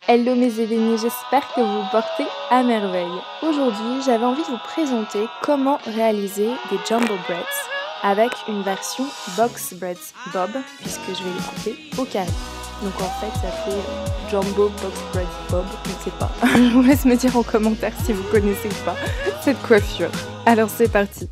Hello mes Événies, j'espère que vous vous portez à merveille. Aujourd'hui, j'avais envie de vous présenter comment réaliser des jumbo breads avec une version box breads bob, puisque je vais les couper au carré. Donc en fait, ça fait jumbo box breads bob, je ne sais pas. Je vous laisse me dire en commentaire si vous connaissez ou pas cette coiffure. Alors c'est parti.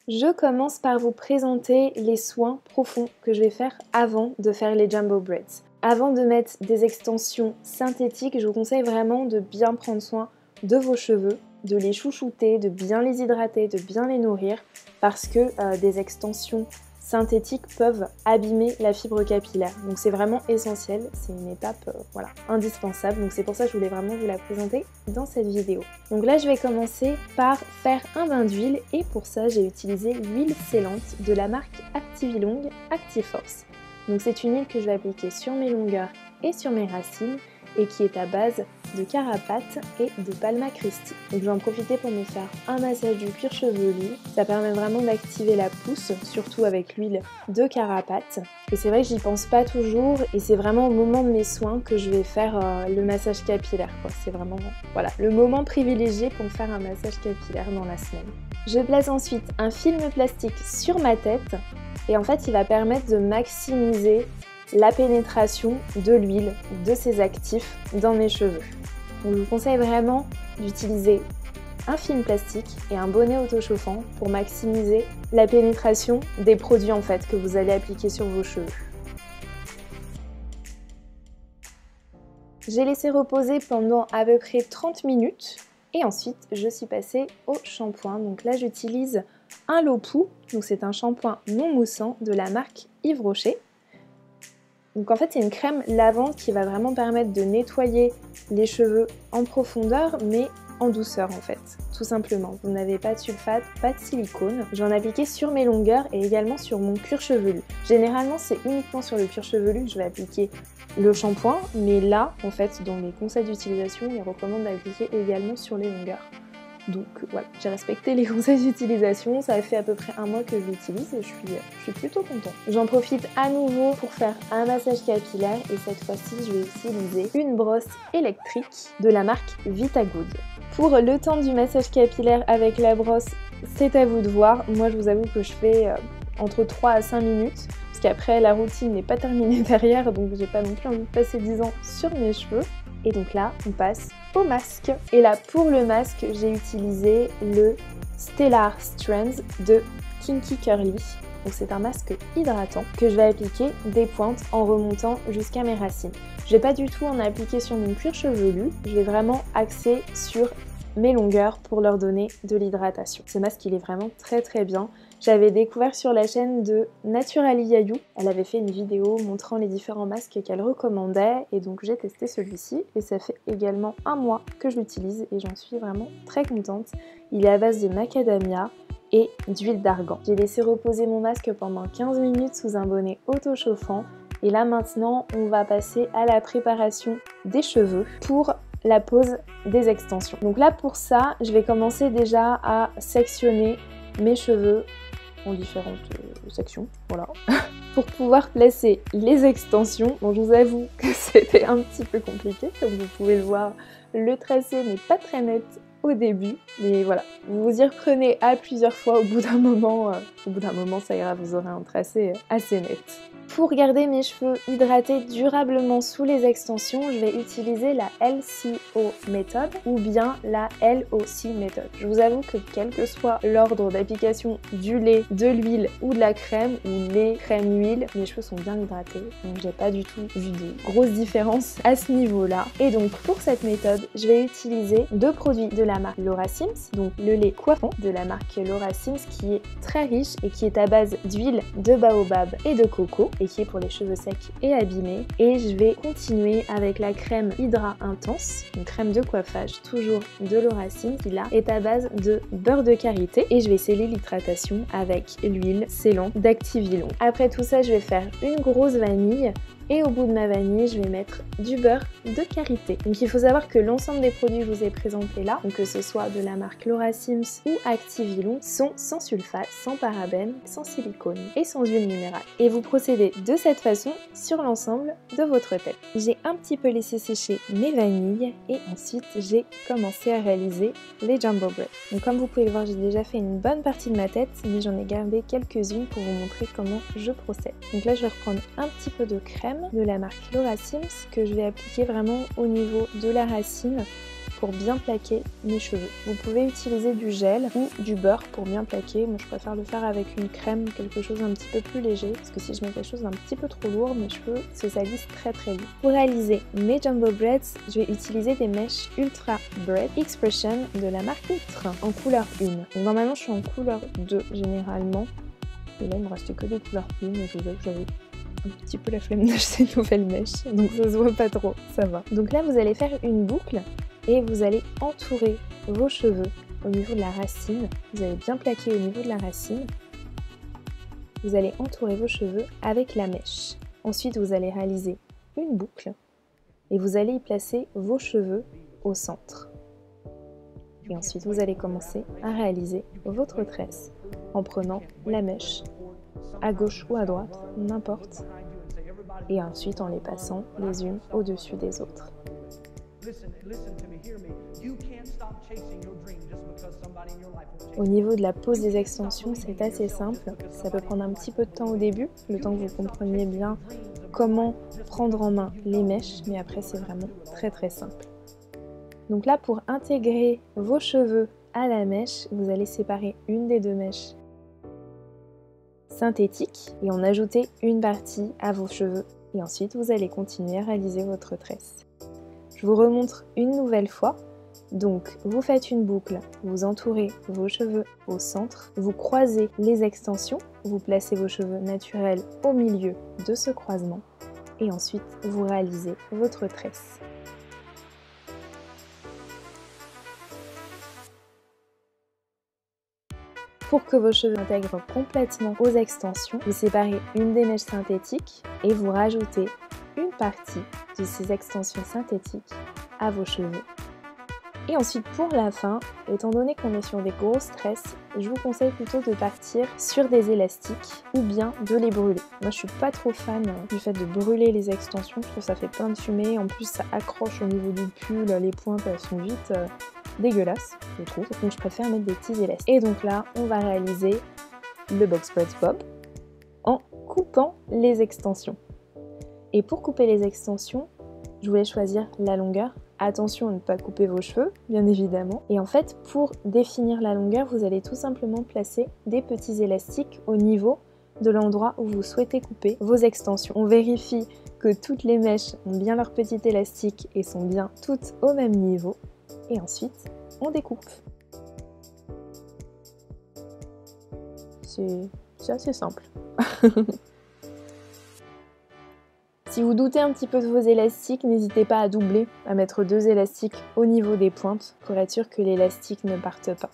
Je commence par vous présenter les soins profonds que je vais faire avant de faire les jumbo breads. Avant de mettre des extensions synthétiques, je vous conseille vraiment de bien prendre soin de vos cheveux, de les chouchouter, de bien les hydrater, de bien les nourrir, parce que des extensions synthétiques peuvent abîmer la fibre capillaire. Donc c'est vraiment essentiel, c'est une étape voilà, indispensable. Donc c'est pour ça que je voulais vraiment vous la présenter dans cette vidéo. Donc là je vais commencer par faire un bain d'huile et pour ça j'ai utilisé l'huile scellante de la marque Activilong Actiforce. Donc c'est une huile que je vais appliquer sur mes longueurs et sur mes racines et qui est à base de carapate et de palma christi. Donc je vais en profiter pour me faire un massage du cuir chevelu. Ça permet vraiment d'activer la pousse, surtout avec l'huile de carapate. Et c'est vrai que j'y pense pas toujours et c'est vraiment au moment de mes soins que je vais faire le massage capillaire. C'est vraiment voilà, le moment privilégié pour me faire un massage capillaire dans la semaine. Je place ensuite un film plastique sur ma tête et en fait il va permettre de maximiser la pénétration de l'huile, de ses actifs dans mes cheveux. Donc je vous conseille vraiment d'utiliser un film plastique et un bonnet autochauffant pour maximiser la pénétration des produits en fait que vous allez appliquer sur vos cheveux. J'ai laissé reposer pendant à peu près 30 minutes et ensuite je suis passée au shampoing. Donc là j'utilise un Lopou, donc c'est un shampoing non moussant de la marque Yves Rocher. Donc en fait c'est une crème lavante qui va vraiment permettre de nettoyer les cheveux en profondeur mais en douceur en fait, tout simplement. Vous n'avez pas de sulfate, pas de silicone. J'en ai appliqué sur mes longueurs et également sur mon cuir chevelu. Généralement c'est uniquement sur le cuir chevelu que je vais appliquer le shampoing, mais là en fait dans les conseils d'utilisation ils recommandent d'appliquer également sur les longueurs. Donc voilà, j'ai respecté les conseils d'utilisation, ça fait à peu près un mois que je l'utilise et je suis plutôt contente. J'en profite à nouveau pour faire un massage capillaire et cette fois-ci je vais utiliser une brosse électrique de la marque Vitagood. Pour le temps du massage capillaire avec la brosse, c'est à vous de voir. Moi je vous avoue que je fais entre 3 à 5 minutes parce qu'après la routine n'est pas terminée derrière donc j'ai pas non plus envie de passer 10 ans sur mes cheveux. Et donc là, on passe au masque. Et là, pour le masque, j'ai utilisé le Stellar Strands de Kinky Curly. Donc c'est un masque hydratant que je vais appliquer des pointes en remontant jusqu'à mes racines. Je vais pas du tout en appliquer sur mon cuir chevelu, je vais vraiment axer sur mes longueurs pour leur donner de l'hydratation. Ce masque, il est vraiment très bien. J'avais découvert sur la chaîne de Naturally Yayou. Elle avait fait une vidéo montrant les différents masques qu'elle recommandait et donc j'ai testé celui-ci et ça fait également un mois que je l'utilise et j'en suis vraiment très contente. Il est à base de macadamia et d'huile d'argan. J'ai laissé reposer mon masque pendant 15 minutes sous un bonnet auto-chauffant et là maintenant on va passer à la préparation des cheveux pour la pose des extensions. Donc là pour ça, je vais commencer déjà à sectionner mes cheveux en différentes sections, voilà, pour pouvoir placer les extensions. Bon, je vous avoue que c'était un petit peu compliqué, comme vous pouvez le voir, le tracé n'est pas très net au début, mais voilà, vous vous y reprenez à plusieurs fois, au bout d'un moment ça ira, vous aurez un tracé assez net. Pour garder mes cheveux hydratés durablement sous les extensions, je vais utiliser la LCO méthode ou bien la LOC méthode. Je vous avoue que quel que soit l'ordre d'application du lait, de l'huile ou de la crème, ou lait, crème, huile, mes cheveux sont bien hydratés. Donc j'ai pas du tout vu de grosses différences à ce niveau-là. Et donc pour cette méthode, je vais utiliser deux produits de la marque Laura Sims, donc le lait coiffant de la marque Laura Sims qui est très riche et qui est à base d'huile de baobab et de coco et qui est pour les cheveux secs et abîmés. Et je vais continuer avec la crème Hydra Intense, une crème de coiffage toujours de Laura Sims qui là est à base de beurre de karité et je vais sceller l'hydratation avec l'huile scellante d'Activilong. Après tout ça, je vais faire une grosse vanille Et au bout de ma vanille, je vais mettre du beurre de karité. Donc il faut savoir que l'ensemble des produits que je vous ai présentés là, donc que ce soit de la marque Laura Sims ou Activilon, sont sans sulfate, sans parabènes, sans silicone et sans huile minérale. Et vous procédez de cette façon sur l'ensemble de votre tête. J'ai un petit peu laissé sécher mes vanilles et ensuite j'ai commencé à réaliser les Jumbo Bread. Donc comme vous pouvez le voir, j'ai déjà fait une bonne partie de ma tête, mais j'en ai gardé quelques-unes pour vous montrer comment je procède. Donc là je vais reprendre un petit peu de crème de la marque Laura Sims que je vais appliquer vraiment au niveau de la racine pour bien plaquer mes cheveux. Vous pouvez utiliser du gel ou du beurre pour bien plaquer. Moi je préfère le faire avec une crème, quelque chose un petit peu plus léger, parce que si je mets quelque chose d'un petit peu trop lourd, mes cheveux se salissent très vite. Pour réaliser mes Jumbo Braids, je vais utiliser des mèches Ultra Braid Expression de la marque Ultra en couleur 1. Donc normalement je suis en couleur 2 généralement, et là il me restait que des couleurs 1, et je vous avoue que j'avais un petit peu la flemme d'acheter une nouvelle mèche, donc ça se voit pas trop, ça va. Donc là vous allez faire une boucle et vous allez entourer vos cheveux au niveau de la racine. Vous allez bien plaquer au niveau de la racine. Vous allez entourer vos cheveux avec la mèche. Ensuite vous allez réaliser une boucle et vous allez y placer vos cheveux au centre. Et ensuite vous allez commencer à réaliser votre tresse en prenant la mèche à gauche ou à droite, n'importe, et ensuite en les passant les unes au-dessus des autres. Au niveau de la pose des extensions, c'est assez simple. Ça peut prendre un petit peu de temps au début, le temps que vous compreniez bien comment prendre en main les mèches, mais après c'est vraiment très simple. Donc là, pour intégrer vos cheveux à la mèche, vous allez séparer une des deux mèches synthétique et en ajouter une partie à vos cheveux et ensuite vous allez continuer à réaliser votre tresse. Je vous remontre une nouvelle fois. Donc vous faites une boucle, vous entourez vos cheveux au centre, vous croisez les extensions, vous placez vos cheveux naturels au milieu de ce croisement et ensuite vous réalisez votre tresse. Pour que vos cheveux intègrent complètement aux extensions, vous séparez une des mèches synthétiques et vous rajoutez une partie de ces extensions synthétiques à vos cheveux. Et ensuite pour la fin, étant donné qu'on est sur des grosses tresses, je vous conseille plutôt de partir sur des élastiques ou bien de les brûler. Moi je suis pas trop fan du fait de brûler les extensions, je trouve que ça fait plein de fumée, en plus ça accroche au niveau du pull, les pointes elles sont vite dégueulasses je trouve, donc je préfère mettre des petits élastiques. Et donc là on va réaliser le box braids bob en coupant les extensions. Et pour couper les extensions, je voulais choisir la longueur. Attention à ne pas couper vos cheveux, bien évidemment. Et en fait, pour définir la longueur, vous allez tout simplement placer des petits élastiques au niveau de l'endroit où vous souhaitez couper vos extensions. On vérifie que toutes les mèches ont bien leur petit élastique et sont bien toutes au même niveau. Et ensuite, on découpe. C'est assez simple. Si vous doutez un petit peu de vos élastiques, n'hésitez pas à doubler, à mettre 2 élastiques au niveau des pointes pour être sûr que l'élastique ne parte pas.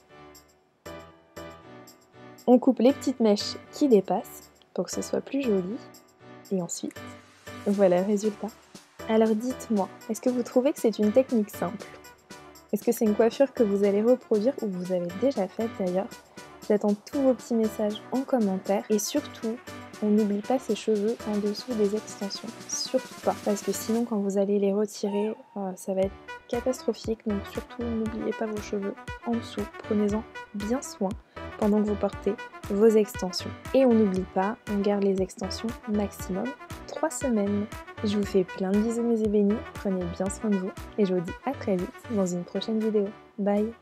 On coupe les petites mèches qui dépassent pour que ce soit plus joli. Et ensuite, voilà le résultat. Alors dites-moi, est-ce que vous trouvez que c'est une technique simple? Est-ce que c'est une coiffure que vous allez reproduire ou vous avez déjà faite d'ailleurs? J'attends tous vos petits messages en commentaire et surtout, on n'oublie pas ses cheveux en dessous des extensions, surtout pas, parce que sinon quand vous allez les retirer, ça va être catastrophique, donc surtout n'oubliez pas vos cheveux en dessous, prenez-en bien soin pendant que vous portez vos extensions. Et on n'oublie pas, on garde les extensions maximum 3 semaines. Je vous fais plein de bisous mes ébénis, prenez bien soin de vous et je vous dis à très vite dans une prochaine vidéo. Bye!